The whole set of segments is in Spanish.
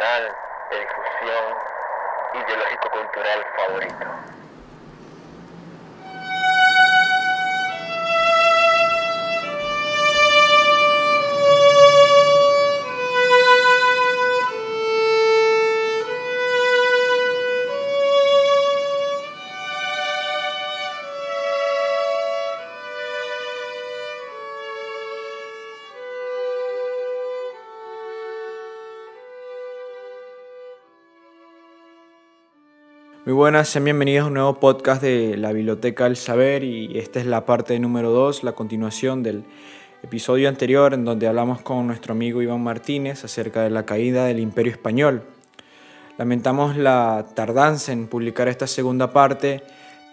canal de difusión ideológico-cultural favorito. Muy buenas, sean bienvenidos a un nuevo podcast de la Biblioteca del Saber y esta es la parte número 2, la continuación del episodio anterior en donde hablamos con nuestro amigo Iván Martínez acerca de la caída del Imperio Español. Lamentamos la tardanza en publicar esta segunda parte,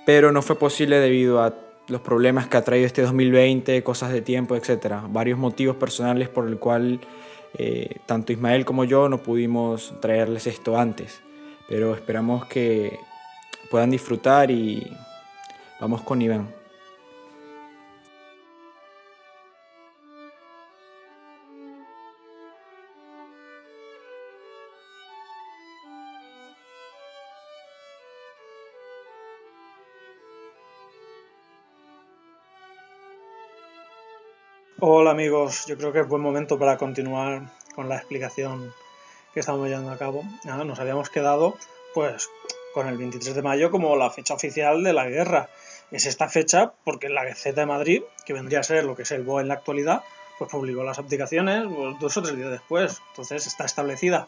pero no fue posible debido a los problemas que ha traído este 2020, cosas de tiempo, etc. Varios motivos personales por el cual tanto Ismael como yo no pudimos traerles esto antes. Pero esperamos que puedan disfrutar y vamos con Iván. Hola amigos, yo creo que es buen momento para continuar con la explicación que estamos llevando a cabo. Nos habíamos quedado pues con el 23 de mayo como la fecha oficial de la guerra. Es esta fecha porque la Gaceta de Madrid, que vendría a ser lo que es el BOE en la actualidad, pues publicó las abdicaciones 2 o 3 días después. Entonces está establecida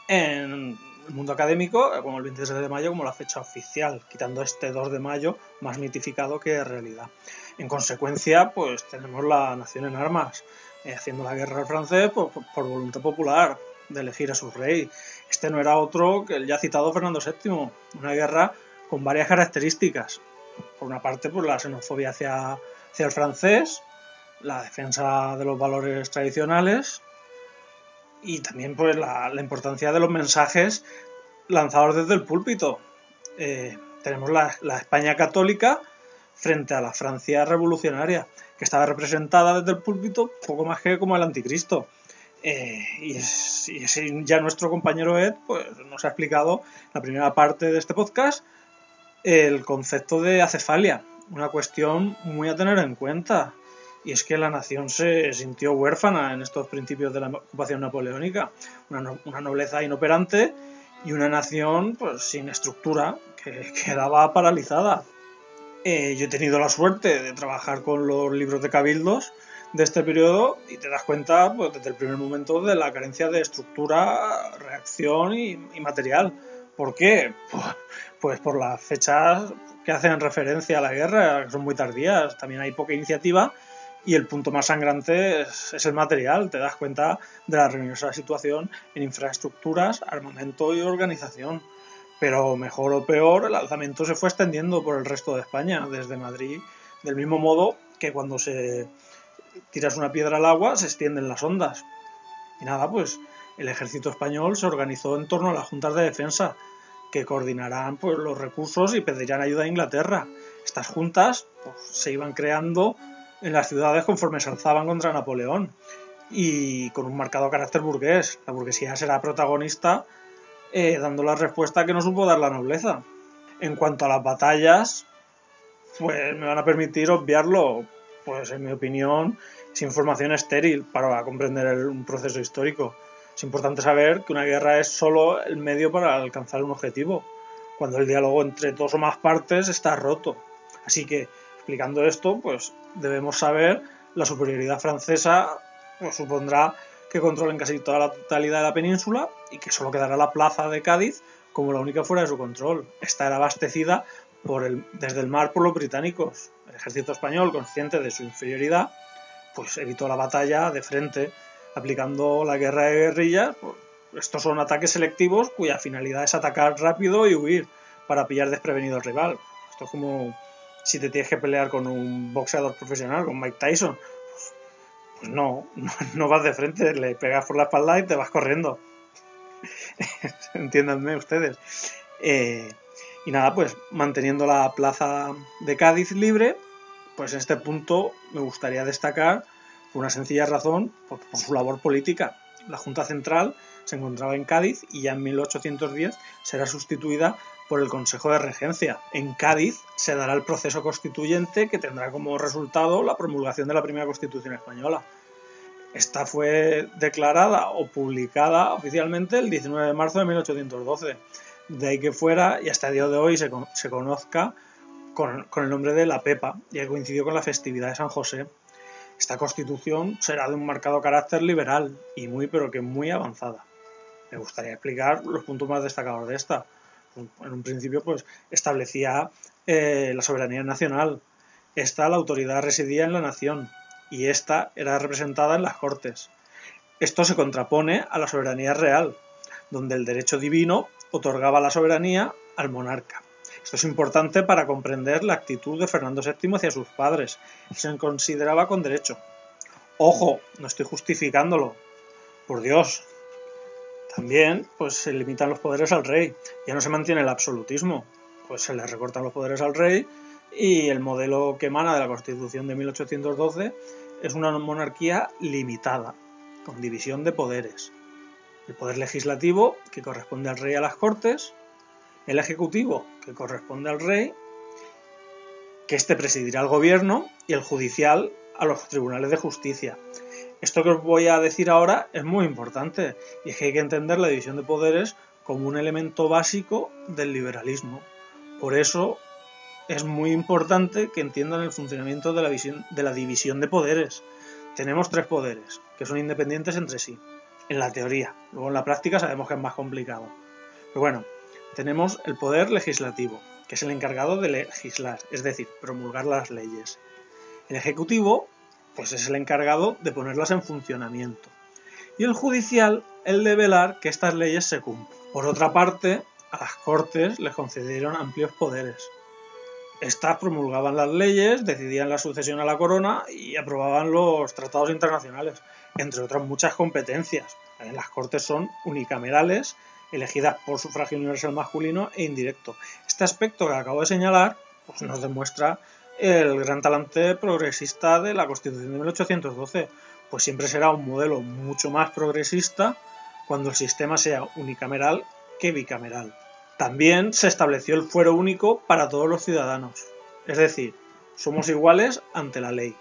en el mundo académico como el 23 de mayo como la fecha oficial, quitando este 2 de mayo más mitificado que realidad. En consecuencia, pues tenemos la nación en armas, haciendo la guerra al francés por voluntad popular de elegir a su rey. Este no era otro que el ya citado Fernando VII, una guerra con varias características. Por una parte, pues la xenofobia hacia el francés, la defensa de los valores tradicionales y también pues la importancia de los mensajes lanzados desde el púlpito. Tenemos la España católica frente a la Francia revolucionaria, que estaba representada desde el púlpito poco más que como el anticristo. Y ya nuestro compañero Ed pues, nos ha explicado en la primera parte de este podcast el concepto de acefalia, una cuestión muy a tener en cuenta. Y es que la nación se sintió huérfana en estos principios de la ocupación napoleónica, una nobleza inoperante y una nación pues, sin estructura que quedaba paralizada. Yo he tenido la suerte de trabajar con los libros de cabildos de este periodo y te das cuenta pues, desde el primer momento de la carencia de estructura, reacción y material. ¿Por qué? Pues por las fechas que hacen referencia a la guerra, que son muy tardías. También hay poca iniciativa y el punto más sangrante es el material. Te das cuenta de la ruinosa situación en infraestructuras, armamento y organización. Pero mejor o peor, el alzamiento se fue extendiendo por el resto de España, desde Madrid, del mismo modo que cuando se tiras una piedra al agua se extienden las ondas. Y nada, pues el ejército español se organizó en torno a las juntas de defensa, que coordinarán pues, los recursos y pedirán ayuda a Inglaterra. Estas juntas pues, se iban creando en las ciudades conforme se alzaban contra Napoleón y con un marcado carácter burgués. La burguesía será protagonista dando la respuesta que no supo dar la nobleza. En cuanto a las batallas, pues me van a permitir obviarlo, pues en mi opinión es información estéril para comprender un proceso histórico. Es importante saber que una guerra es solo el medio para alcanzar un objetivo, cuando el diálogo entre dos o más partes está roto. Así que, explicando esto, pues debemos saber la superioridad francesa pues, supondrá que controlen casi toda la totalidad de la península y que solo quedará la plaza de Cádiz como la única fuera de su control. Esta era abastecida desde el mar por los británicos. El ejército español, consciente de su inferioridad, pues evitó la batalla de frente, aplicando la guerra de guerrillas. Pues, estos son ataques selectivos cuya finalidad es atacar rápido y huir para pillar desprevenido al rival. Esto es como si te tienes que pelear con un boxeador profesional, con Mike Tyson. Pues no vas de frente, le pegas por la espalda y te vas corriendo. Entiéndanme ustedes. Y nada, pues manteniendo la plaza de Cádiz libre, pues en este punto me gustaría destacar por una sencilla razón, por su labor política. La Junta Central se encontraba en Cádiz y ya en 1810 será sustituida por el Consejo de Regencia. En Cádiz se dará el proceso constituyente que tendrá como resultado la promulgación de la primera Constitución española. Esta fue declarada o publicada oficialmente el 19 de marzo de 1812. De ahí que fuera, y hasta el día de hoy se conozca con el nombre de la Pepa, ya que coincidió con la festividad de San José. Esta Constitución será de un marcado carácter liberal y muy avanzada. Me gustaría explicar los puntos más destacados de esta. En un principio, pues, establecía la soberanía nacional. La autoridad residía en la nación y esta era representada en las Cortes. Esto se contrapone a la soberanía real, donde el derecho divino otorgaba la soberanía al monarca. Esto es importante para comprender la actitud de Fernando VII hacia sus padres. Se consideraba con derecho. Ojo, no estoy justificándolo. Por Dios. También, pues, se limitan los poderes al rey. Ya no se mantiene el absolutismo. Pues se le recortan los poderes al rey y el modelo que emana de la Constitución de 1812 es una monarquía limitada, con división de poderes. El poder legislativo, que corresponde al rey y a las Cortes, el ejecutivo, que corresponde al rey, que éste presidirá el gobierno, y el judicial a los tribunales de justicia. Esto que os voy a decir ahora es muy importante, y es que hay que entender la división de poderes como un elemento básico del liberalismo. Por eso es muy importante que entiendan el funcionamiento de la división de poderes. Tenemos 3 poderes, que son independientes entre sí, en la teoría. Luego en la práctica sabemos que es más complicado. Pero bueno, tenemos el poder legislativo, que es el encargado de legislar, es decir, promulgar las leyes. El ejecutivo, pues es el encargado de ponerlas en funcionamiento. Y el judicial, el de velar que estas leyes se cumplan. Por otra parte, a las Cortes les concedieron amplios poderes. Estas promulgaban las leyes, decidían la sucesión a la corona y aprobaban los tratados internacionales, entre otras muchas competencias. Las Cortes son unicamerales, elegidas por sufragio universal masculino e indirecto. Este aspecto que acabo de señalar, pues, nos demuestra el gran talante progresista de la Constitución de 1812, pues siempre será un modelo mucho más progresista cuando el sistema sea unicameral que bicameral. También se estableció el fuero único para todos los ciudadanos, es decir, somos iguales ante la ley,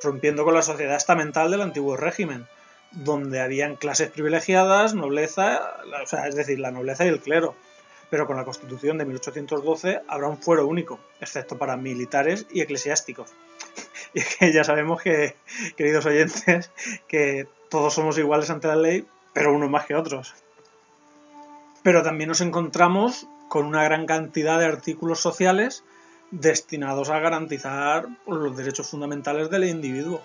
rompiendo con la sociedad estamental del antiguo régimen, donde habían clases privilegiadas, nobleza, es decir, la nobleza y el clero. Pero con la Constitución de 1812 habrá un fuero único, excepto para militares y eclesiásticos. Y es que ya sabemos que, queridos oyentes, que todos somos iguales ante la ley, pero unos más que otros. Pero también nos encontramos con una gran cantidad de artículos sociales destinados a garantizar los derechos fundamentales del individuo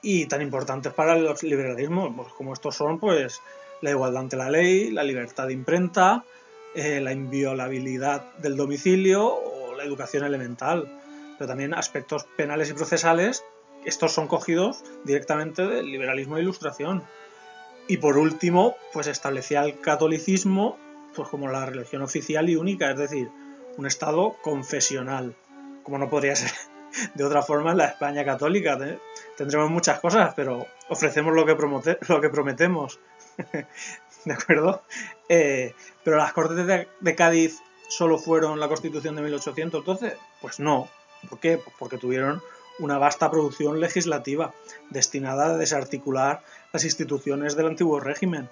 y tan importantes para los liberalismos, pues como estos son, pues, la igualdad ante la ley, la libertad de imprenta, la inviolabilidad del domicilio o la educación elemental, pero también aspectos penales y procesales. Estos son cogidos directamente del liberalismo e ilustración. Y por último, pues establecía el catolicismo, pues, como la religión oficial y única, es decir, un estado confesional, como no podría ser de otra forma en la España católica. Tendremos muchas cosas, pero ofrecemos lo que prometemos. ¿De acuerdo? Pero las Cortes de Cádiz solo fueron la Constitución de 1812. Pues no. ¿Por qué? Pues porque tuvieron una vasta producción legislativa destinada a desarticular las instituciones del antiguo régimen.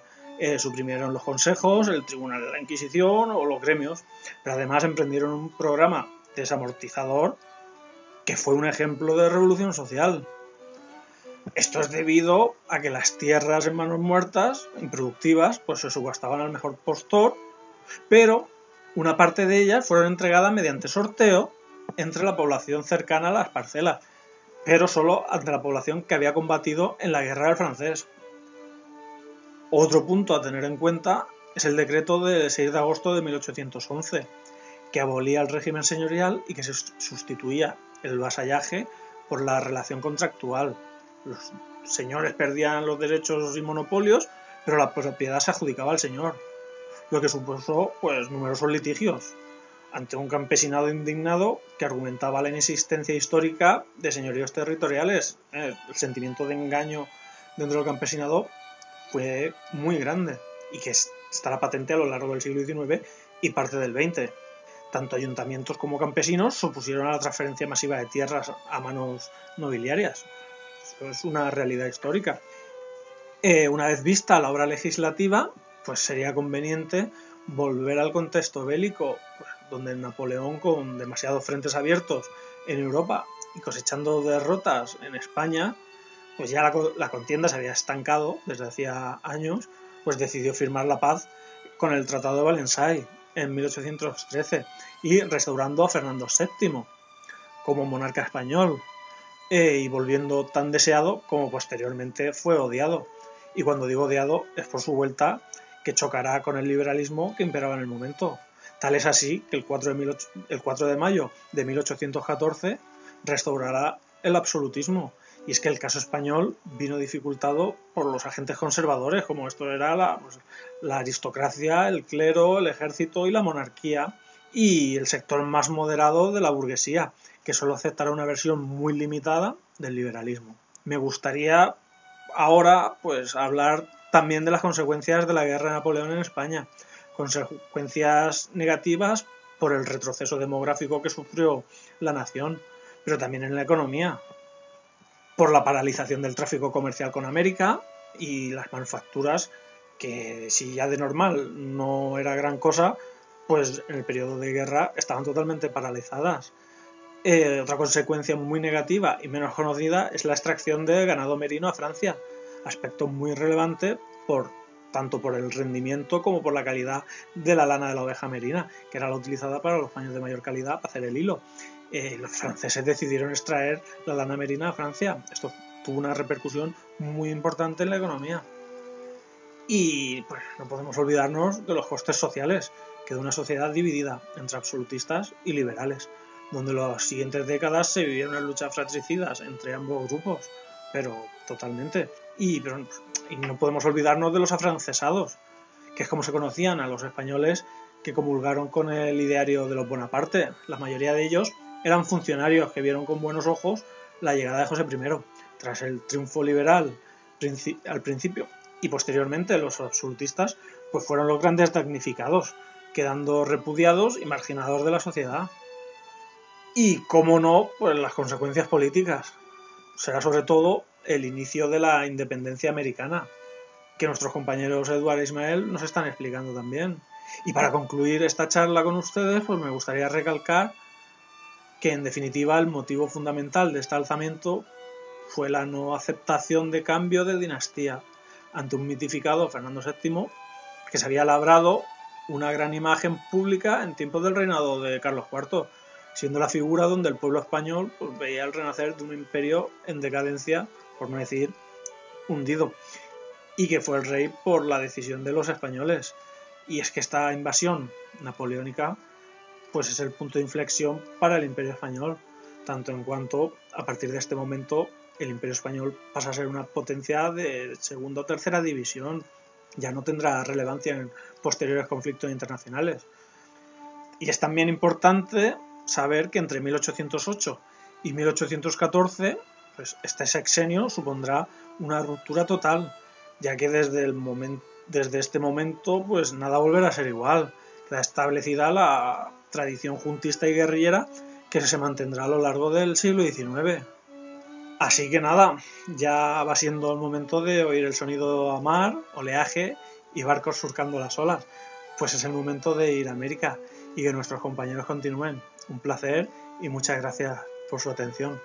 Suprimieron los consejos, el tribunal de la Inquisición o los gremios, pero además emprendieron un programa desamortizador que fue un ejemplo de revolución social. Esto es debido a que las tierras en manos muertas, improductivas, pues se subastaban al mejor postor, pero una parte de ellas fueron entregadas mediante sorteo entre la población cercana a las parcelas, pero solo ante la población que había combatido en la guerra del francés. Otro punto a tener en cuenta es el decreto de 6 de agosto de 1811, que abolía el régimen señorial y que se sustituía el vasallaje por la relación contractual. Los señores perdían los derechos y monopolios, pero la propiedad se adjudicaba al señor, lo que supuso, pues, numerosos litigios ante un campesinado indignado que argumentaba la inexistencia histórica de señoríos territoriales. El sentimiento de engaño dentro del campesinado fue muy grande y que estará patente a lo largo del siglo XIX y parte del XX. Tanto ayuntamientos como campesinos se opusieron a la transferencia masiva de tierras a manos nobiliarias. Eso es una realidad histórica. Una vez vista la obra legislativa, pues sería conveniente volver al contexto bélico, pues, donde Napoleón, con demasiados frentes abiertos en Europa y cosechando derrotas en España, pues ya la contienda se había estancado desde hacía años, pues decidió firmar la paz con el Tratado de Valensay en 1813 y restaurando a Fernando VII como monarca español y volviendo tan deseado como posteriormente fue odiado. Y cuando digo odiado es por su vuelta que chocará con el liberalismo que imperaba en el momento. Tal es así que el 4 de mayo de 1814 restaurará el absolutismo. Y es que el caso español vino dificultado por los agentes conservadores, como esto era la aristocracia, el clero, el ejército y la monarquía, y el sector más moderado de la burguesía, que solo aceptará una versión muy limitada del liberalismo. Me gustaría ahora pues hablar también de las consecuencias de la guerra de Napoleón en España, consecuencias negativas por el retroceso demográfico que sufrió la nación, pero también en la economía, por la paralización del tráfico comercial con América y las manufacturas que, si ya de normal no era gran cosa, pues en el periodo de guerra estaban totalmente paralizadas. Otra consecuencia muy negativa y menos conocida es la extracción de ganado merino a Francia, aspecto muy relevante tanto por el rendimiento como por la calidad de la lana de la oveja merina, que era la utilizada para los paños de mayor calidad para hacer el hilo. Los franceses decidieron extraer la lana merina a Francia. Esto tuvo una repercusión muy importante en la economía. Y pues no podemos olvidarnos de los costes sociales, que de una sociedad dividida entre absolutistas y liberales, donde las siguientes décadas se vivieron unas luchas fratricidas entre ambos grupos, pero totalmente. Y no podemos olvidarnos de los afrancesados, que es como se conocían a los españoles que comulgaron con el ideario de los Bonaparte. La mayoría de ellos eran funcionarios que vieron con buenos ojos la llegada de José I. Tras el triunfo liberal al principio y posteriormente los absolutistas pues fueron los grandes damnificados, quedando repudiados y marginados de la sociedad. Y cómo no, pues las consecuencias políticas. Será sobre todo el inicio de la independencia americana, que nuestros compañeros Eduard e Ismael nos están explicando también. Y para concluir esta charla con ustedes, pues me gustaría recalcar que en definitiva el motivo fundamental de este alzamiento fue la no aceptación de cambio de dinastía ante un mitificado Fernando VII que se había labrado una gran imagen pública en tiempos del reinado de Carlos IV, siendo la figura donde el pueblo español pues, veía el renacer de un imperio en decadencia, por no decir hundido, y que fue el rey por la decisión de los españoles. Y es que esta invasión napoleónica pues es el punto de inflexión para el imperio español, tanto en cuanto a partir de este momento el imperio español pasa a ser una potencia de segunda o tercera división, ya no tendrá relevancia en posteriores conflictos internacionales. Y es también importante saber que entre 1808 y 1814 pues este sexenio supondrá una ruptura total, ya que desde este momento pues nada volverá a ser igual. Queda establecida la tradición juntista y guerrillera que se mantendrá a lo largo del siglo XIX. Así que nada, ya va siendo el momento de oír el sonido a mar, oleaje y barcos surcando las olas. Pues es el momento de ir a América y que nuestros compañeros continúen. Un placer y muchas gracias por su atención.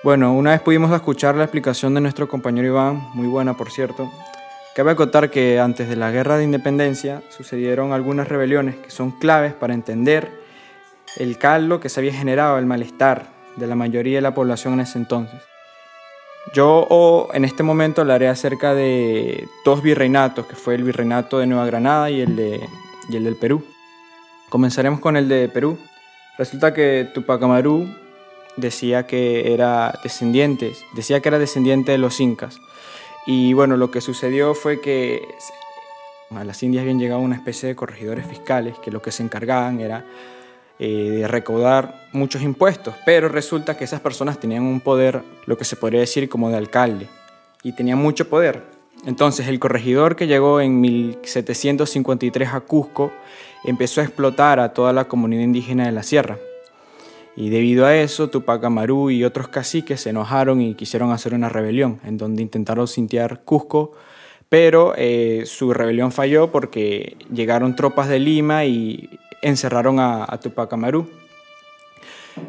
Bueno, una vez pudimos escuchar la explicación de nuestro compañero Iván, muy buena por cierto. Cabe acotar que antes de la Guerra de Independencia sucedieron algunas rebeliones que son claves para entender el caldo que se había generado, el malestar de la mayoría de la población en ese entonces. Yo en este momento hablaré acerca de dos virreinatos, que fue el virreinato de Nueva Granada y el del Perú. Comenzaremos con el de Perú. Resulta que Tupac Amaru decía que era descendiente de los incas. Y bueno, lo que sucedió fue que a las Indias habían llegado una especie de corregidores fiscales que lo que se encargaban era de recaudar muchos impuestos, pero resulta que esas personas tenían un poder, lo que se podría decir como de alcalde, y tenían mucho poder. Entonces el corregidor que llegó en 1753 a Cusco empezó a explotar a toda la comunidad indígena de la sierra. Y debido a eso, Tupac Amaru y otros caciques se enojaron y quisieron hacer una rebelión, en donde intentaron sitiar Cusco, pero su rebelión falló porque llegaron tropas de Lima y encerraron a Tupac Amaru.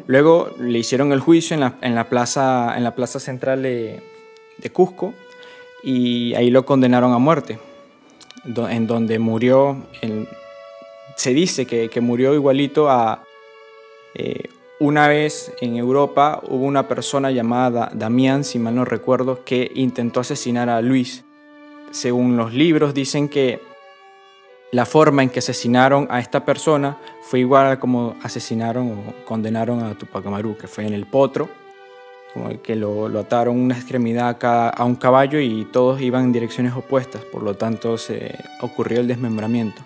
Luego le hicieron el juicio en la plaza central de Cusco y ahí lo condenaron a muerte, en donde murió, se dice que murió igualito a... Una vez en Europa hubo una persona llamada Damián, si mal no recuerdo, que intentó asesinar a Luis. Según los libros dicen que la forma en que asesinaron a esta persona fue igual a como asesinaron o condenaron a Tupac Amaru, que fue en el potro, como que lo ataron una extremidad a un caballo y todos iban en direcciones opuestas, por lo tanto se ocurrió el desmembramiento.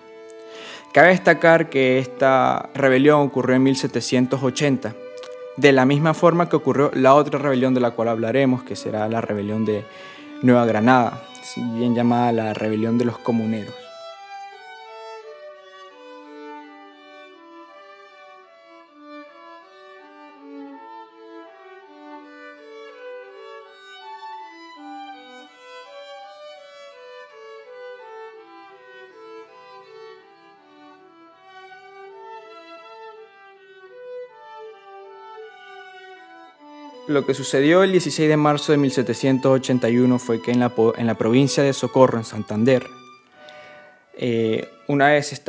Cabe destacar que esta rebelión ocurrió en 1780, de la misma forma que ocurrió la otra rebelión de la cual hablaremos, que será la rebelión de Nueva Granada, bien llamada la rebelión de los comuneros. Lo que sucedió el 16 de marzo de 1781 fue que en la provincia de Socorro, en Santander, una vez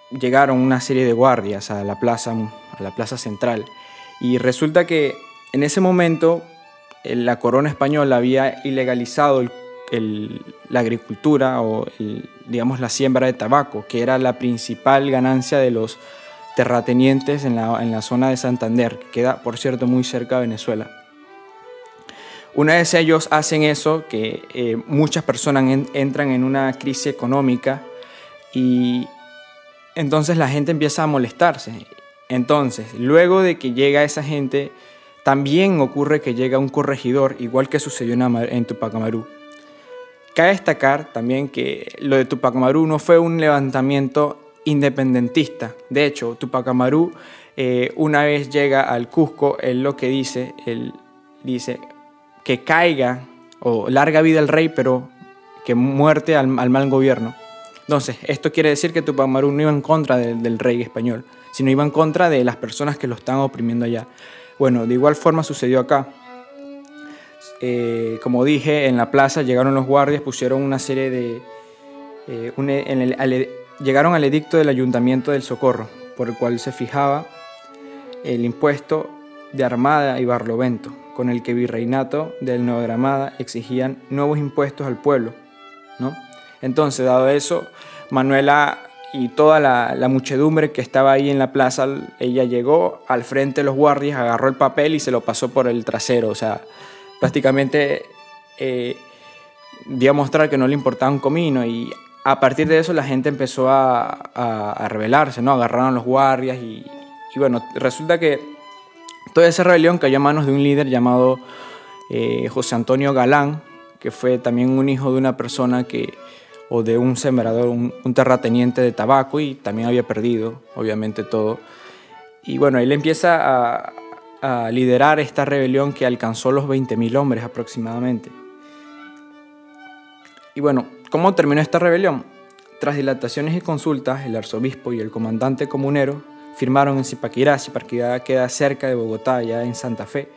llegaron una serie de guardias a la plaza central, y resulta que en ese momento la corona española había ilegalizado la agricultura o la siembra de tabaco, que era la principal ganancia de los terratenientes en la zona de Santander, que queda, por cierto, muy cerca de Venezuela. Una vez ellos hacen eso, que muchas personas entran en una crisis económica y entonces la gente empieza a molestarse. Entonces, luego de que llega esa gente, también ocurre que llega un corregidor, igual que sucedió en Tupac Amaru. Cabe destacar también que lo de Tupac Amaru no fue un levantamiento independentista. De hecho, Tupac Amaru una vez llega al Cusco, él dice que caiga o larga vida al rey, pero que muerte al mal gobierno. Entonces, esto quiere decir que Tupac Amaru no iba en contra del rey español, sino iba en contra de las personas que lo estaban oprimiendo allá. Bueno, de igual forma sucedió acá. Como dije, en la plaza llegaron los guardias, pusieron una serie de... Llegaron al edicto del Ayuntamiento del Socorro, por el cual se fijaba el impuesto de armada y barlovento, con el que Virreinato de Nueva Granada exigían nuevos impuestos al pueblo, ¿no? Entonces, dado eso, Manuela y toda la muchedumbre que estaba ahí en la plaza, ella llegó al frente de los guardias, agarró el papel y se lo pasó por el trasero. O sea, prácticamente dio a mostrar que no le importaba un comino, y a partir de eso la gente empezó a rebelarse, ¿no? Agarraron a los guardias y bueno, resulta que toda esa rebelión cayó a manos de un líder llamado José Antonio Galán, que fue también un hijo de una persona o de un sembrador, un terrateniente de tabaco, y también había perdido, obviamente, todo. Y bueno, él empieza a liderar esta rebelión que alcanzó los 20.000 hombres aproximadamente. Y bueno, ¿cómo terminó esta rebelión? Tras dilataciones y consultas, el arzobispo y el comandante comunero firmaron en Zipaquirá. Zipaquirá queda cerca de Bogotá, ya en Santa Fe,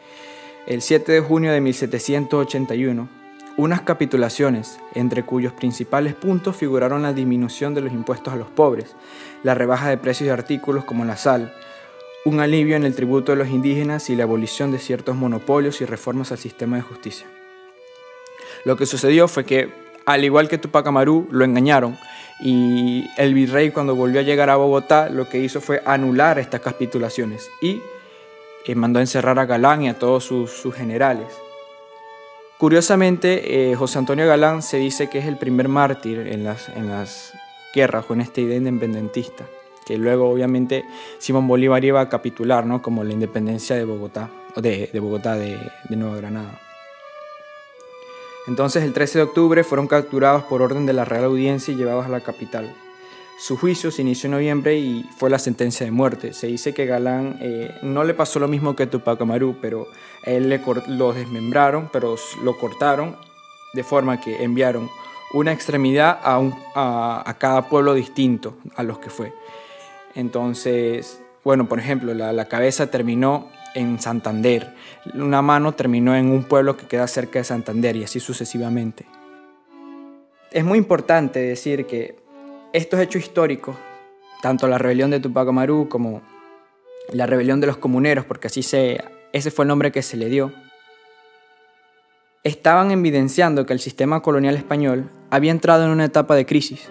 el 7 de junio de 1781, unas capitulaciones entre cuyos principales puntos figuraron la disminución de los impuestos a los pobres, la rebaja de precios de artículos como la sal, un alivio en el tributo de los indígenas y la abolición de ciertos monopolios y reformas al sistema de justicia. Lo que sucedió fue que, al igual que Tupac Amaru, lo engañaron, y el virrey, cuando volvió a llegar a Bogotá, lo que hizo fue anular estas capitulaciones y mandó a encerrar a Galán y a todos sus generales. Curiosamente, José Antonio Galán se dice que es el primer mártir en las guerras con esta idea independentista, que luego obviamente Simón Bolívar iba a capitular, ¿no? Como la independencia de Bogotá, de Nueva Granada. Entonces, el 13 de octubre fueron capturados por orden de la Real Audiencia y llevados a la capital. Su juicio se inició en noviembre y fue la sentencia de muerte. Se dice que Galán no le pasó lo mismo que Tupac Amaru, pero a él lo desmembraron, pero lo cortaron de forma que enviaron una extremidad a cada pueblo distinto a los que fue. Entonces, bueno, por ejemplo, la cabeza terminó en Santander, una mano terminó en un pueblo que queda cerca de Santander y así sucesivamente. Es muy importante decir que estos hechos históricos, tanto la rebelión de Tupac Amaru como la rebelión de los comuneros, porque ese fue el nombre que se le dio, estaban evidenciando que el sistema colonial español había entrado en una etapa de crisis.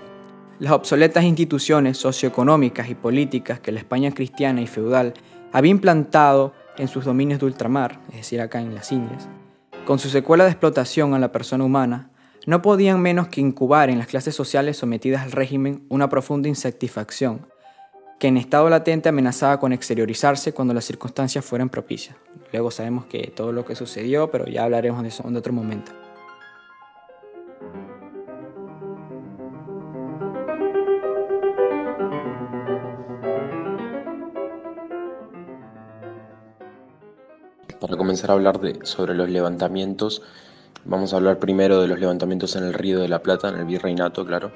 Las obsoletas instituciones socioeconómicas y políticas que la España cristiana y feudal había implantado en sus dominios de ultramar, es decir, acá en las Indias, con su secuela de explotación a la persona humana, no podían menos que incubar en las clases sociales sometidas al régimen una profunda insatisfacción, que en estado latente amenazaba con exteriorizarse cuando las circunstancias fueran propicias. Luego sabemos que todo lo que sucedió, pero ya hablaremos de eso en otro momento. Para comenzar a hablar sobre los levantamientos, vamos a hablar primero de los levantamientos en el Río de la Plata, en el Virreinato, claro.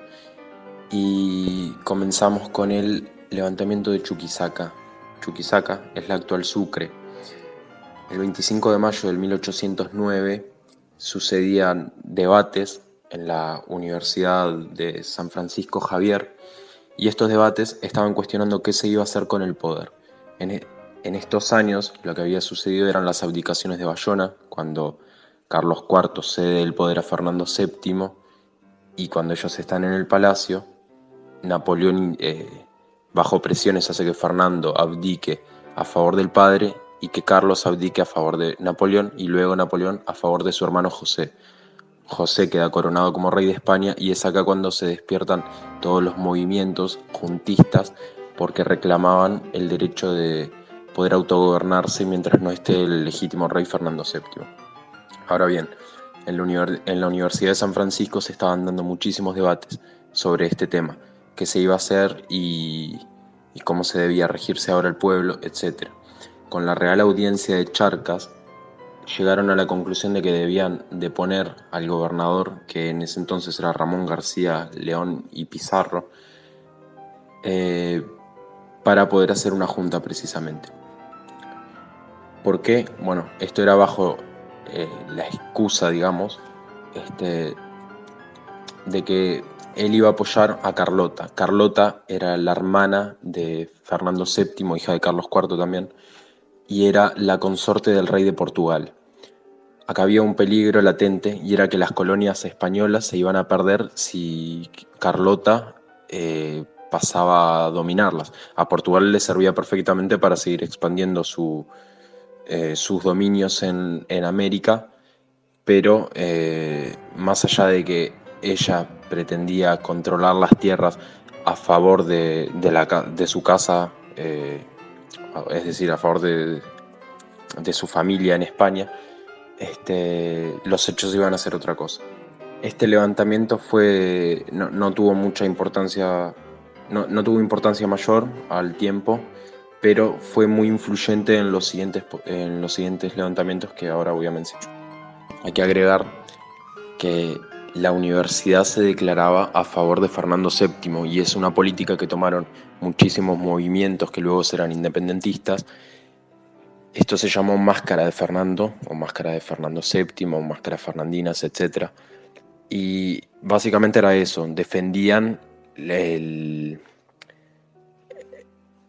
Y comenzamos con el levantamiento de Chuquisaca. Chuquisaca es la actual Sucre. El 25 de mayo de 1809 sucedían debates en la Universidad de San Francisco Javier y estos debates estaban cuestionando qué se iba a hacer con el poder. En estos años lo que había sucedido eran las abdicaciones de Bayona, cuando Carlos IV cede el poder a Fernando VII y cuando ellos están en el palacio, Napoleón bajo presiones hace que Fernando abdique a favor del padre y que Carlos abdique a favor de Napoleón y luego Napoleón a favor de su hermano José. José queda coronado como rey de España y es acá cuando se despiertan todos los movimientos juntistas porque reclamaban el derecho de poder autogobernarse mientras no esté el legítimo rey Fernando VII. Ahora bien, en la Universidad de San Francisco se estaban dando muchísimos debates sobre este tema, qué se iba a hacer y cómo se debía regirse ahora el pueblo, etc. Con la Real Audiencia de Charcas llegaron a la conclusión de que debían deponer al gobernador, que en ese entonces era Ramón García León y Pizarro, para poder hacer una junta precisamente. ¿Por qué? Bueno, esto era bajo la excusa, digamos, de que él iba a apoyar a Carlota. Carlota era la hermana de Fernando VII, hija de Carlos IV también, y era la consorte del rey de Portugal. Acá había un peligro latente y era que las colonias españolas se iban a perder si Carlota pasaba a dominarlas. A Portugal le servía perfectamente para seguir expandiendo sus dominios en América, pero más allá de que ella pretendía controlar las tierras a favor de su casa, es decir, a favor de su familia en España, los hechos iban a ser otra cosa. Este levantamiento no tuvo mucha importancia, no tuvo importancia mayor al tiempo, pero fue muy influyente en los siguientes levantamientos que ahora voy a mencionar. Hay que agregar que la universidad se declaraba a favor de Fernando VII, y es una política que tomaron muchísimos movimientos que luego serán independentistas. Esto se llamó Máscara de Fernando, o Máscara de Fernando VII, o Máscara Fernandinas, etc. Y básicamente era eso, defendían el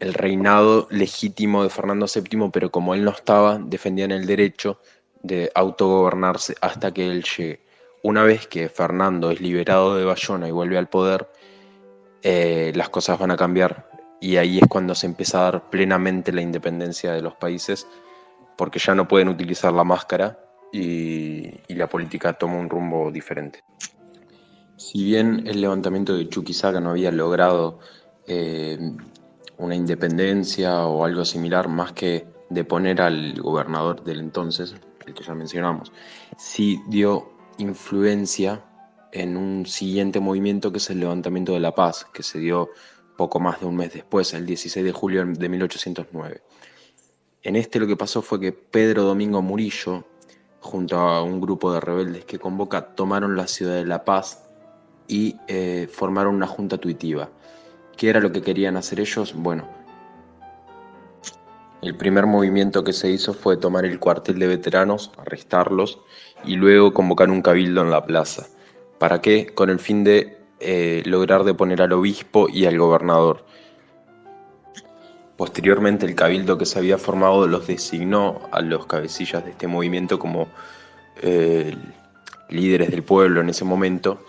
reinado legítimo de Fernando VII, pero como él no estaba, defendían el derecho de autogobernarse hasta que él llegue. Una vez que Fernando es liberado de Bayona y vuelve al poder, las cosas van a cambiar, y ahí es cuando se empieza a dar plenamente la independencia de los países, porque ya no pueden utilizar la máscara y la política toma un rumbo diferente. Si bien el levantamiento de Chuquisaca no había logrado una independencia o algo similar, más que deponer al gobernador del entonces, el que ya mencionamos, sí dio influencia en un siguiente movimiento que es el levantamiento de La Paz, que se dio poco más de un mes después, el 16 de julio de 1809. En este lo que pasó fue que Pedro Domingo Murillo, junto a un grupo de rebeldes que convoca, tomaron la ciudad de La Paz y formaron una junta tuitiva. ¿Qué era lo que querían hacer ellos? Bueno, el primer movimiento que se hizo fue tomar el cuartel de veteranos, arrestarlos y luego convocar un cabildo en la plaza. ¿Para qué? Con el fin de lograr deponer al obispo y al gobernador. Posteriormente, el cabildo que se había formado los designó a los cabecillas de este movimiento como líderes del pueblo en ese momento,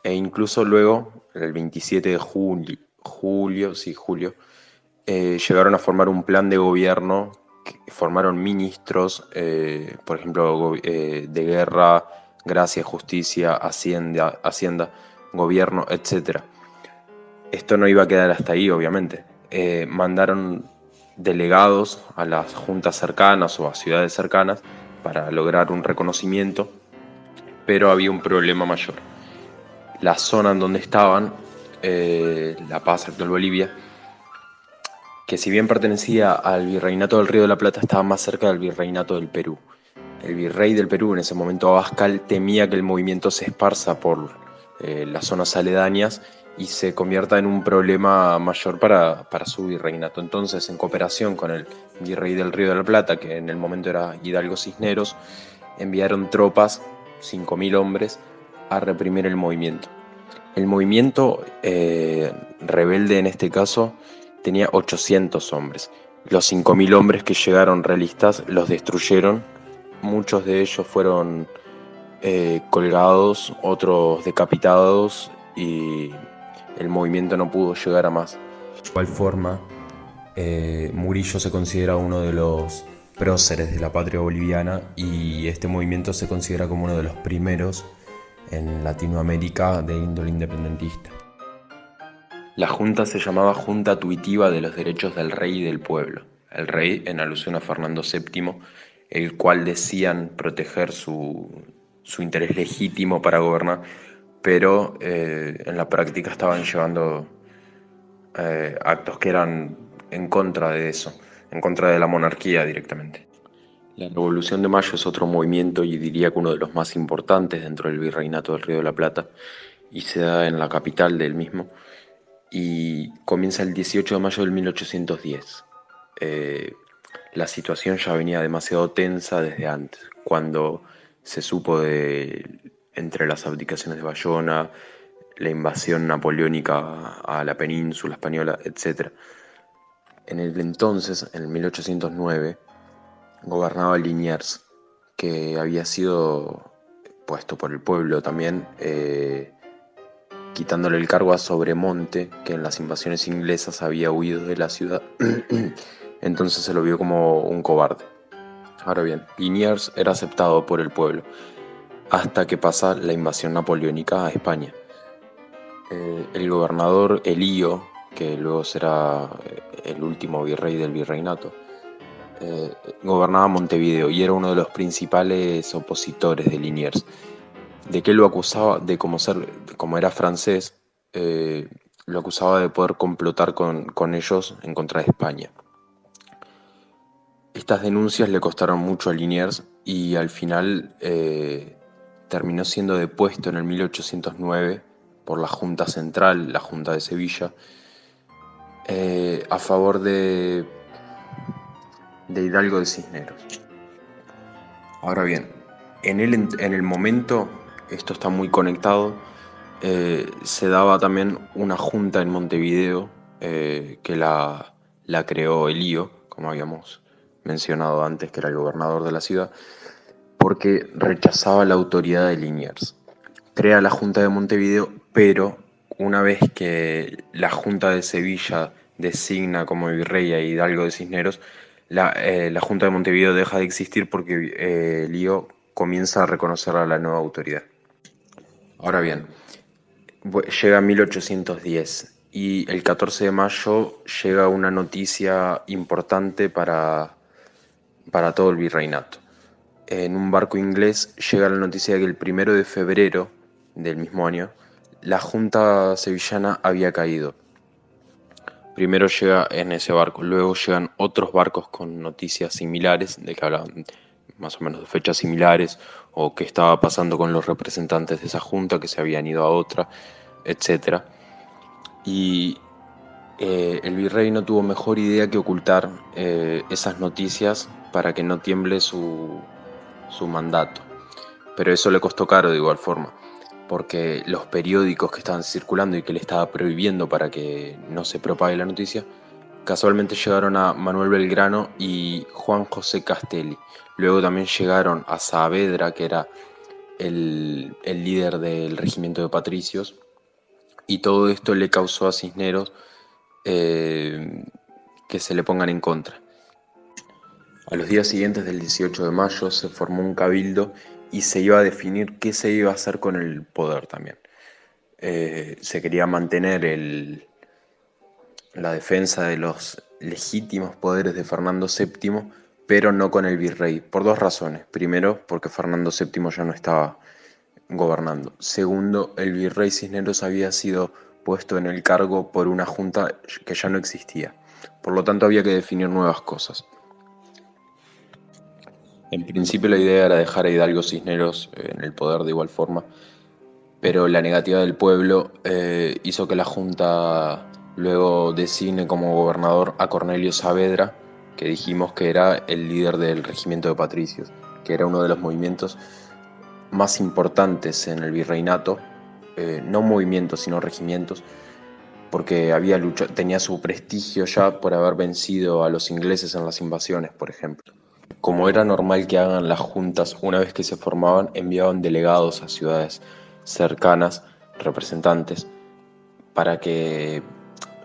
e incluso luego, el 27 de julio, llegaron a formar un plan de gobierno, que formaron ministros, por ejemplo, de guerra, gracia, justicia, hacienda, gobierno, etc. Esto no iba a quedar hasta ahí, obviamente. Mandaron delegados a las juntas cercanas o a ciudades cercanas para lograr un reconocimiento, pero había un problema mayor. La zona en donde estaban, La Paz, actual Bolivia, que si bien pertenecía al virreinato del Río de la Plata, estaba más cerca del virreinato del Perú. El virrey del Perú, en ese momento Abascal, temía que el movimiento se esparza por las zonas aledañas y se convierta en un problema mayor para su virreinato. Entonces, en cooperación con el virrey del Río de la Plata, que en el momento era Hidalgo Cisneros, enviaron tropas, 5.000 hombres, a reprimir el movimiento. El movimiento rebelde en este caso tenía 800 hombres. Los 5.000 hombres que llegaron realistas los destruyeron. Muchos de ellos fueron colgados, otros decapitados, y el movimiento no pudo llegar a más. De igual forma, Murillo se considera uno de los próceres de la patria boliviana, y este movimiento se considera como uno de los primeros en Latinoamérica de índole independentista. La junta se llamaba Junta Tuitiva de los Derechos del Rey y del Pueblo. El rey en alusión a Fernando VII, el cual decían proteger su interés legítimo para gobernar, pero en la práctica estaban llevando actos que eran en contra de eso, en contra de la monarquía directamente. La Revolución de Mayo es otro movimiento, y diría que uno de los más importantes dentro del Virreinato del Río de la Plata, y se da en la capital del mismo, y comienza el 18 de mayo del 1810. La situación ya venía demasiado tensa desde antes, cuando se supo entre las abdicaciones de Bayona, la invasión napoleónica a la península española, etc. En el entonces, en el 1809, gobernaba Liniers, que había sido puesto por el pueblo también, quitándole el cargo a Sobremonte, que en las invasiones inglesas había huido de la ciudad. Entonces se lo vio como un cobarde. Ahora bien, Liniers era aceptado por el pueblo hasta que pasa la invasión napoleónica a España. El gobernador Elío, que luego será el último virrey del virreinato, gobernaba Montevideo y era uno de los principales opositores de Liniers. ¿De qué lo acusaba? De como era francés, lo acusaba de poder complotar con ellos en contra de España. Estas denuncias le costaron mucho a Liniers, y al final terminó siendo depuesto en el 1809 por la Junta Central, la Junta de Sevilla, a favor de Hidalgo de Cisneros. Ahora bien, en el momento, esto está muy conectado, se daba también una junta en Montevideo que la creó Elío, como habíamos mencionado antes, que era el gobernador de la ciudad, porque rechazaba la autoridad de Liniers. Crea la Junta de Montevideo, pero una vez que la Junta de Sevilla designa como virrey a Hidalgo de Cisneros, la Junta de Montevideo deja de existir porque Lío comienza a reconocer a la nueva autoridad. Ahora bien, llega 1810 y el 14 de mayo llega una noticia importante para todo el virreinato. En un barco inglés llega la noticia de que el 1 de febrero del mismo año la Junta sevillana había caído. Primero llega en ese barco, luego llegan otros barcos con noticias similares, de que hablaban más o menos de fechas similares, o qué estaba pasando con los representantes de esa junta que se habían ido a otra, etc. Y el virrey no tuvo mejor idea que ocultar esas noticias para que no tiemble su mandato. Pero eso le costó caro de igual forma, porque los periódicos que estaban circulando y que le estaba prohibiendo para que no se propague la noticia, casualmente llegaron a Manuel Belgrano y Juan José Castelli. Luego también llegaron a Saavedra, que era el líder del regimiento de patricios, y todo esto le causó a Cisneros que se le pongan en contra. A los días siguientes del 18 de mayo se formó un cabildo y se iba a definir qué se iba a hacer con el poder también. Se quería mantener la defensa de los legítimos poderes de Fernando VII, pero no con el virrey, por dos razones. Primero, porque Fernando VII ya no estaba gobernando. Segundo, el virrey Cisneros había sido puesto en el cargo por una junta que ya no existía. Por lo tanto, había que definir nuevas cosas. En principio la idea era dejar a Hidalgo Cisneros en el poder de igual forma, pero la negativa del pueblo hizo que la Junta luego designe como gobernador a Cornelio Saavedra, que dijimos que era el líder del regimiento de patricios, que era uno de los movimientos más importantes en el virreinato, no movimientos sino regimientos, porque tenía su prestigio ya por haber vencido a los ingleses en las invasiones, por ejemplo. Como era normal que hagan las juntas, una vez que se formaban, enviaban delegados a ciudades cercanas, representantes, para que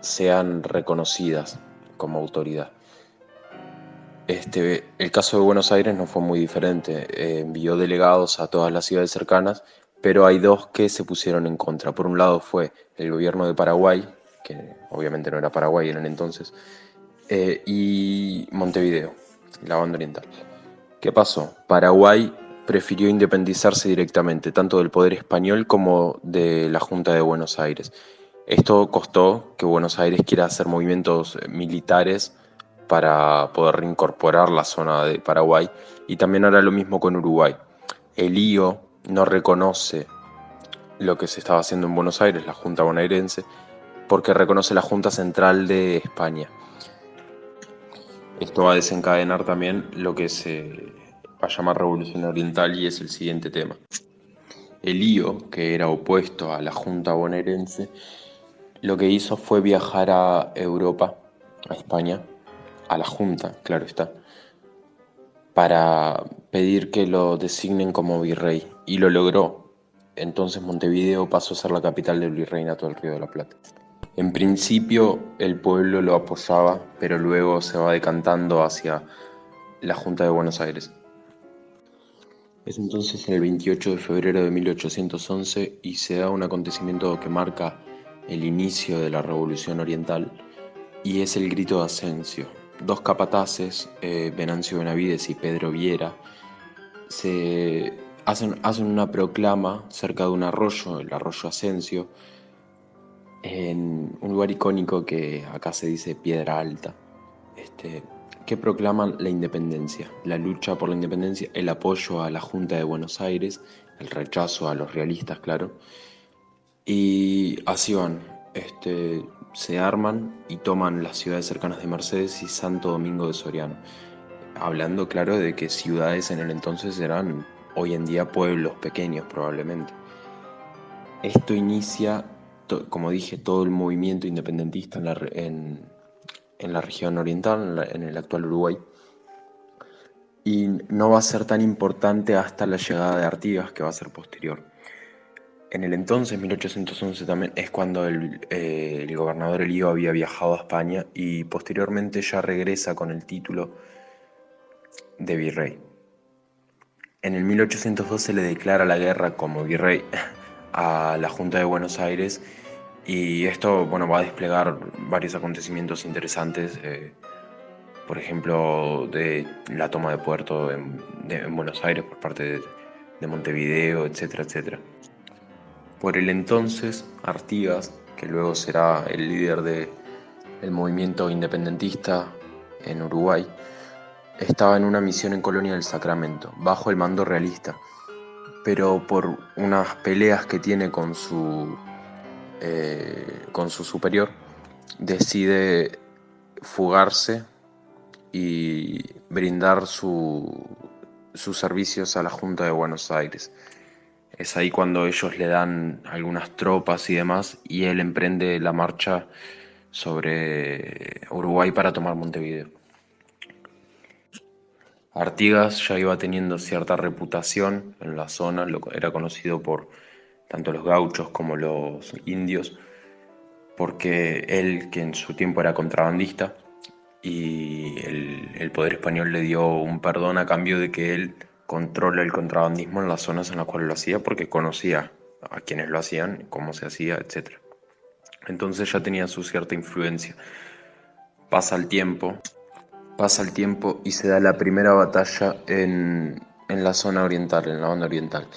sean reconocidas como autoridad. El caso de Buenos Aires no fue muy diferente, envió delegados a todas las ciudades cercanas, pero hay dos que se pusieron en contra. Por un lado fue el gobierno de Paraguay, que obviamente no era Paraguay en el entonces, y Montevideo, la banda oriental. ¿Qué pasó? Paraguay prefirió independizarse directamente, tanto del poder español como de la Junta de Buenos Aires. Esto costó que Buenos Aires quiera hacer movimientos militares para poder reincorporar la zona de Paraguay, y también hará lo mismo con Uruguay. Elío no reconoce lo que se estaba haciendo en Buenos Aires, la Junta bonaerense, porque reconoce la Junta Central de España. Esto va a desencadenar también lo que se va a llamar Revolución Oriental, y es el siguiente tema. Elío, que era opuesto a la Junta bonaerense, lo que hizo fue viajar a Europa, a España, a la Junta, claro está, para pedir que lo designen como virrey, y lo logró. Entonces Montevideo pasó a ser la capital del virreinato del Río de la Plata. En principio el pueblo lo apoyaba, pero luego se va decantando hacia la Junta de Buenos Aires. Es entonces el 28 de febrero de 1811 y se da un acontecimiento que marca el inicio de la Revolución Oriental, y es el grito de Asensio. Dos capataces, Venancio Benavides y Pedro Viera, se hacen una proclama cerca de un arroyo, el arroyo Asensio, en un lugar icónico que acá se dice Piedra Alta. que proclaman la independencia, la lucha por la independencia, el apoyo a la Junta de Buenos Aires, el rechazo a los realistas, claro. Y así van, se arman y toman las ciudades cercanas de Mercedes y Santo Domingo de Soriano. Hablando, claro, de que ciudades en el entonces eran hoy en día pueblos pequeños probablemente. Esto inicia, como dije, todo el movimiento independentista en la región oriental, en el actual Uruguay. Y no va a ser tan importante hasta la llegada de Artigas, que va a ser posterior. En el entonces, 1811 también, es cuando el gobernador Elío había viajado a España y posteriormente ya regresa con el título de virrey. En el 1812 le declara la guerra como virrey a la Junta de Buenos Aires y esto, bueno, va a desplegar varios acontecimientos interesantes, por ejemplo, de la toma de puerto en Buenos Aires por parte de Montevideo, etcétera, etcétera. Por el entonces, Artigas, que luego será el líder del movimiento independentista en Uruguay, estaba en una misión en Colonia del Sacramento, bajo el mando realista, pero por unas peleas que tiene con su superior, decide fugarse y brindar sus servicios a la Junta de Buenos Aires. Es ahí cuando ellos le dan algunas tropas y demás, y él emprende la marcha sobre Uruguay para tomar Montevideo. Artigas ya iba teniendo cierta reputación en la zona, era conocido por tanto los gauchos como los indios, porque él, que en su tiempo era contrabandista, y el poder español le dio un perdón a cambio de que él controla el contrabandismo en las zonas en las cuales lo hacía, porque conocía a quienes lo hacían, cómo se hacía, etc. Entonces ya tenía su cierta influencia. Pasa el tiempo y se da la primera batalla en la zona oriental, en la banda oriental.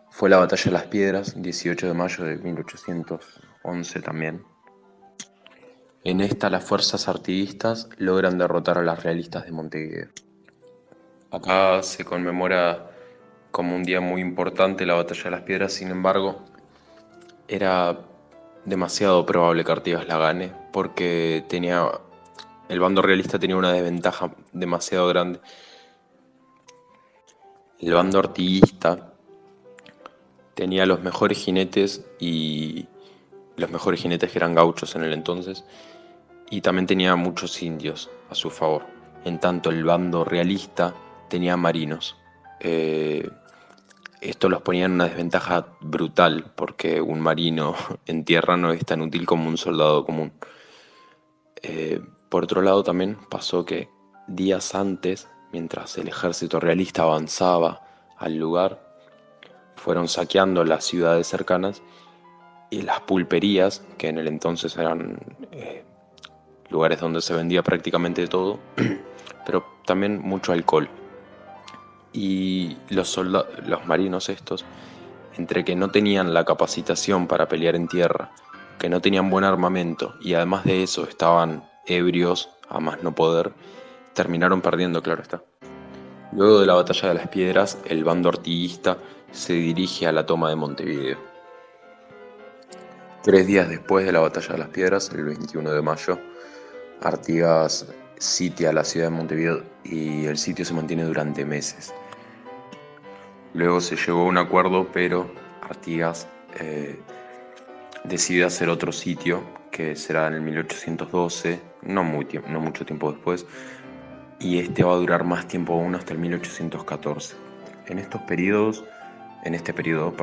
Fue la batalla de las Piedras, 18 de mayo de 1811 también. En esta las fuerzas artiguistas logran derrotar a las realistas de Montevideo. Acá se conmemora como un día muy importante la batalla de las Piedras, sin embargo, era demasiado probable que Artigas la gane porque el bando realista tenía una desventaja demasiado grande. El bando artiguista tenía los mejores jinetes y los mejores jinetes que eran gauchos en el entonces, y también tenía muchos indios a su favor. En tanto, el bando realista tenía marinos. Esto los ponía en una desventaja brutal, porque un marino en tierra no es tan útil como un soldado común. Por otro lado, también pasó que días antes, mientras el ejército realista avanzaba al lugar, fueron saqueando las ciudades cercanas y las pulperías, que en el entonces eran lugares donde se vendía prácticamente todo, pero también mucho alcohol. Y los marinos estos, entre que no tenían la capacitación para pelear en tierra, que no tenían buen armamento y además de eso estaban ebrios a más no poder, terminaron perdiendo, claro está. Luego de la batalla de las Piedras, el bando artiguista se dirige a la toma de Montevideo. 3 días después de la batalla de las Piedras, el 21 de mayo, Artigas sitia la ciudad de Montevideo y el sitio se mantiene durante meses. Luego se llegó a un acuerdo, pero Artigas decide hacer otro sitio, que será en el 1812, no mucho tiempo después, y este va a durar más tiempo aún hasta el 1814. En este periodo,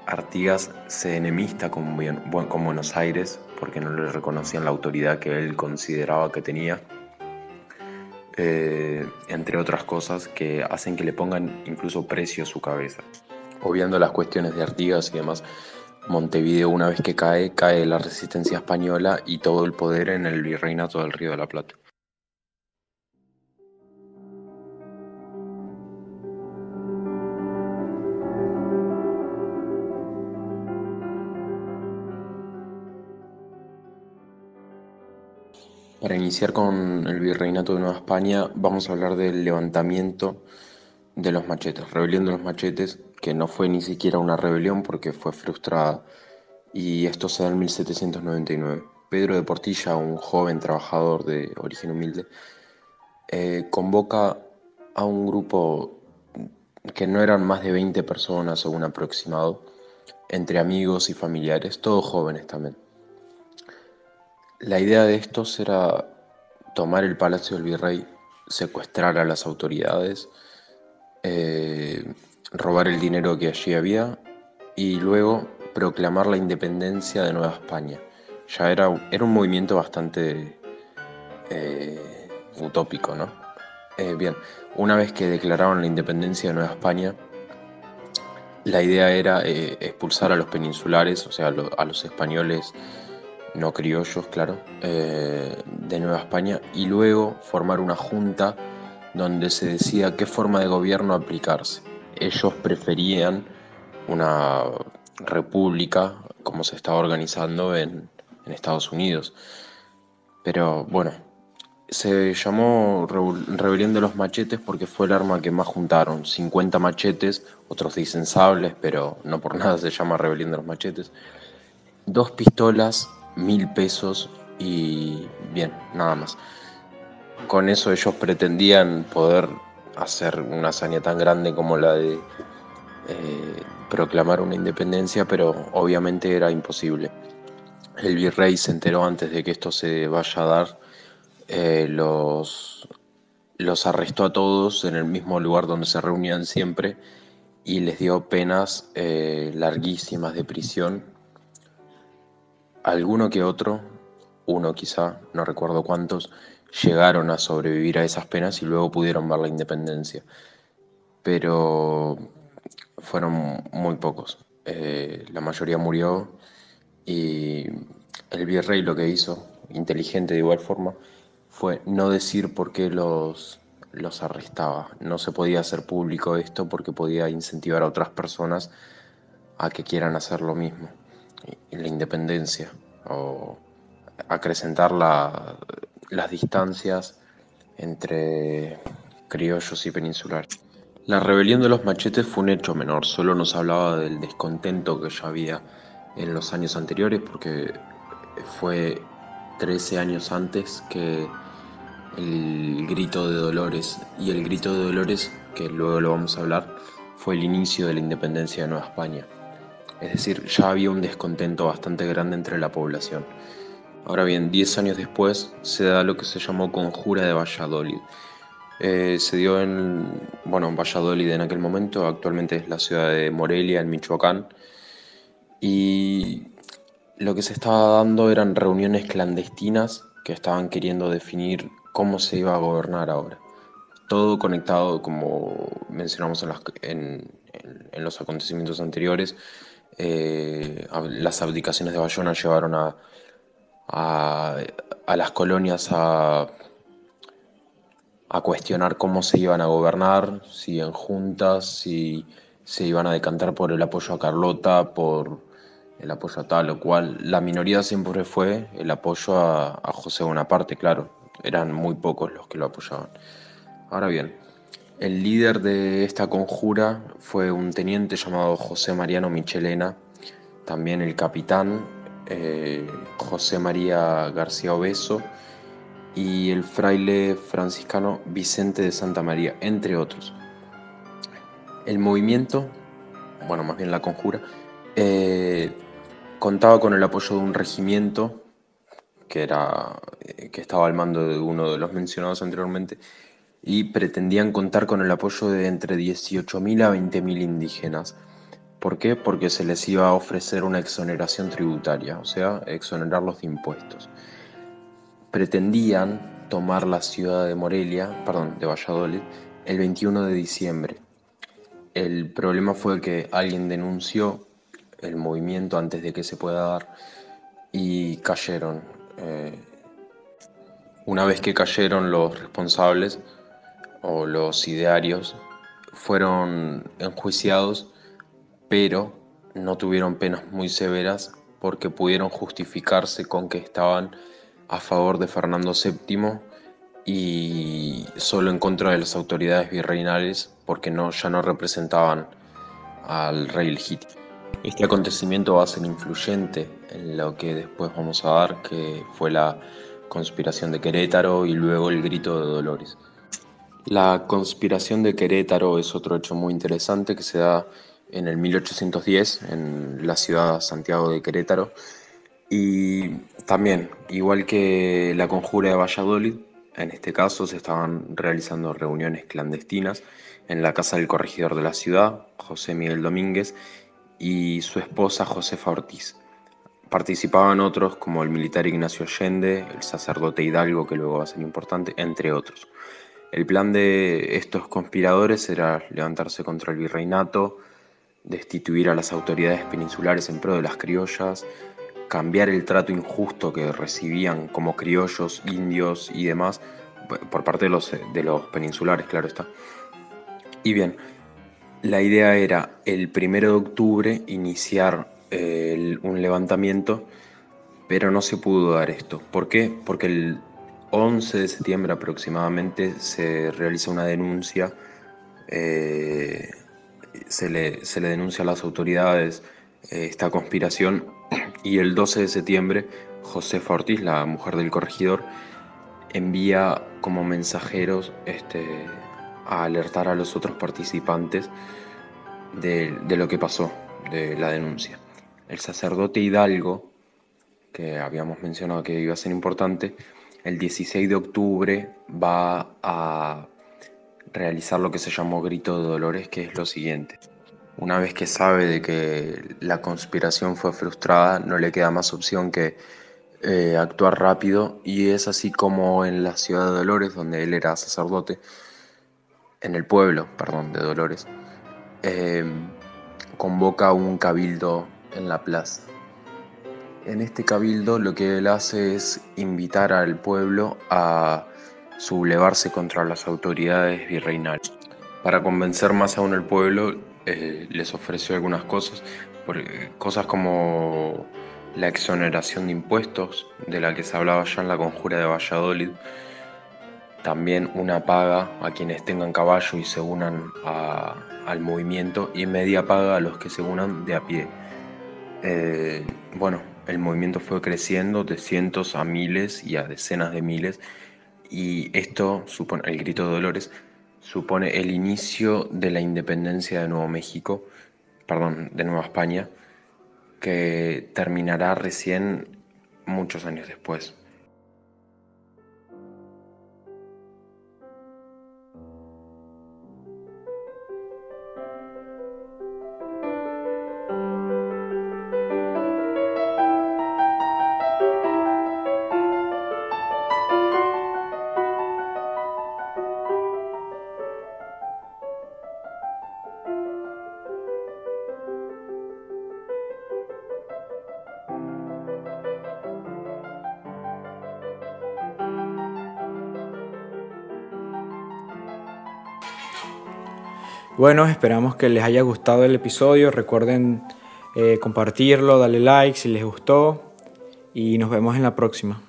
Artigas se enemista con Buenos Aires porque no le reconocían la autoridad que él consideraba que tenía, entre otras cosas que hacen que le pongan incluso precio a su cabeza. Obviando las cuestiones de Artigas y demás, Montevideo, una vez que cae la resistencia española y todo el poder en el virreinato del Río de la Plata. Para iniciar con el virreinato de Nueva España, vamos a hablar del levantamiento de los machetes, rebelión de los machetes, que no fue ni siquiera una rebelión porque fue frustrada, y esto se da en 1799. Pedro de Portilla, un joven trabajador de origen humilde, convoca a un grupo que no eran más de 20 personas o un aproximado, entre amigos y familiares, todos jóvenes también. La idea de estos era tomar el Palacio del Virrey, secuestrar a las autoridades, robar el dinero que allí había y luego proclamar la independencia de Nueva España. Ya era un movimiento bastante utópico, ¿no? Bien, una vez que declararon la independencia de Nueva España, la idea era expulsar a los peninsulares, o sea, a los españoles no criollos, claro, de Nueva España, y luego formar una junta donde se decía qué forma de gobierno aplicarse. Ellos preferían una república como se estaba organizando en Estados Unidos. Pero bueno, se llamó Rebelión de los Machetes porque fue el arma que más juntaron. 50 machetes, otros dicen sables, pero no por nada se llama Rebelión de los Machetes. 2 pistolas, 1.000 pesos y bien, nada más. Con eso ellos pretendían poder hacer una hazaña tan grande como la de proclamar una independencia, pero obviamente era imposible. El virrey se enteró antes de que esto se vaya a dar, los arrestó a todos en el mismo lugar donde se reunían siempre y les dio penas larguísimas de prisión. Alguno que otro, uno quizá, no recuerdo cuántos, llegaron a sobrevivir a esas penas y luego pudieron ver la independencia. Pero fueron muy pocos. La mayoría murió y el virrey lo que hizo, inteligente de igual forma, fue no decir por qué los arrestaba. No se podía hacer público esto porque podía incentivar a otras personas a que quieran hacer lo mismo. Y la independencia o acrecentar las distancias entre criollos y peninsulares. La rebelión de los machetes fue un hecho menor, solo nos hablaba del descontento que ya había en los años anteriores, porque fue 13 años antes que el grito de Dolores, y el grito de Dolores, que luego lo vamos a hablar, fue el inicio de la independencia de Nueva España. Es decir, ya había un descontento bastante grande entre la población. Ahora bien, 10 años después se da lo que se llamó Conjura de Valladolid. Se dio en Valladolid en aquel momento, actualmente es la ciudad de Morelia, en Michoacán, y lo que se estaba dando eran reuniones clandestinas que estaban queriendo definir cómo se iba a gobernar ahora. Todo conectado, como mencionamos en los acontecimientos anteriores. Las abdicaciones de Bayona llevaron a las colonias a cuestionar cómo se iban a gobernar, si en juntas, si se iban a decantar por el apoyo a Carlota, por el apoyo a tal o cual. La minoría siempre fue el apoyo a José Bonaparte, claro, eran muy pocos los que lo apoyaban. Ahora bien, el líder de esta conjura fue un teniente llamado José Mariano Michelena, también el capitán José María García Obeso y el fraile franciscano Vicente de Santa María, entre otros. El movimiento, más bien la conjura, contaba con el apoyo de un regimiento que estaba al mando de uno de los mencionados anteriormente, y pretendían contar con el apoyo de entre 18.000 a 20.000 indígenas. ¿Por qué? Porque se les iba a ofrecer una exoneración tributaria, o sea, exonerarlos de impuestos. Pretendían tomar la ciudad de de Valladolid, el 21 de diciembre. El problema fue que alguien denunció el movimiento antes de que se pueda dar y cayeron. Una vez que cayeron los responsables o los idearios, fueron enjuiciados, pero no tuvieron penas muy severas porque pudieron justificarse con que estaban a favor de Fernando VII y solo en contra de las autoridades virreinales porque ya no representaban al rey legítimo. Este acontecimiento va a ser influyente en lo que después vamos a dar, que fue la conspiración de Querétaro y luego el grito de Dolores. La conspiración de Querétaro es otro hecho muy interesante que se da en el 1810 en la ciudad de Santiago de Querétaro, y también, igual que la conjura de Valladolid, en este caso se estaban realizando reuniones clandestinas en la casa del corregidor de la ciudad, José Miguel Domínguez, y su esposa Josefa Ortiz. Participaban otros como el militar Ignacio Allende, el sacerdote Hidalgo, que luego va a ser importante, entre otros. El plan de estos conspiradores era levantarse contra el virreinato, destituir a las autoridades peninsulares en pro de las criollas, cambiar el trato injusto que recibían como criollos, indios y demás por parte de los peninsulares, claro está. Y bien, la idea era el 1 de octubre iniciar un levantamiento, pero no se pudo dar esto. ¿Por qué? Porque el 11 de septiembre aproximadamente se realiza una denuncia, se le denuncia a las autoridades esta conspiración, y el 12 de septiembre Josefa Ortiz, la mujer del corregidor, envía como mensajeros a alertar a los otros participantes de lo que pasó, de la denuncia. El sacerdote Hidalgo, que habíamos mencionado que iba a ser importante, el 16 de octubre va a realizar lo que se llamó Grito de Dolores, que es lo siguiente. Una vez que sabe de que la conspiración fue frustrada, no le queda más opción que actuar rápido, y es así como en la ciudad de Dolores, donde él era sacerdote, en el pueblo, perdón, de Dolores, convoca un cabildo en la plaza. En este cabildo lo que él hace es invitar al pueblo a sublevarse contra las autoridades virreinales. Para convencer más aún al pueblo, les ofreció algunas cosas, cosas como la exoneración de impuestos, de la que se hablaba ya en la conjura de Valladolid, también una paga a quienes tengan caballo y se unan al movimiento, y media paga a los que se unan de a pie. Bueno, el movimiento fue creciendo de cientos a miles y a decenas de miles, y esto supone, el Grito de Dolores, supone el inicio de la independencia de de Nueva España, que terminará recién muchos años después. Bueno, esperamos que les haya gustado el episodio. Recuerden compartirlo, darle like si les gustó, y nos vemos en la próxima.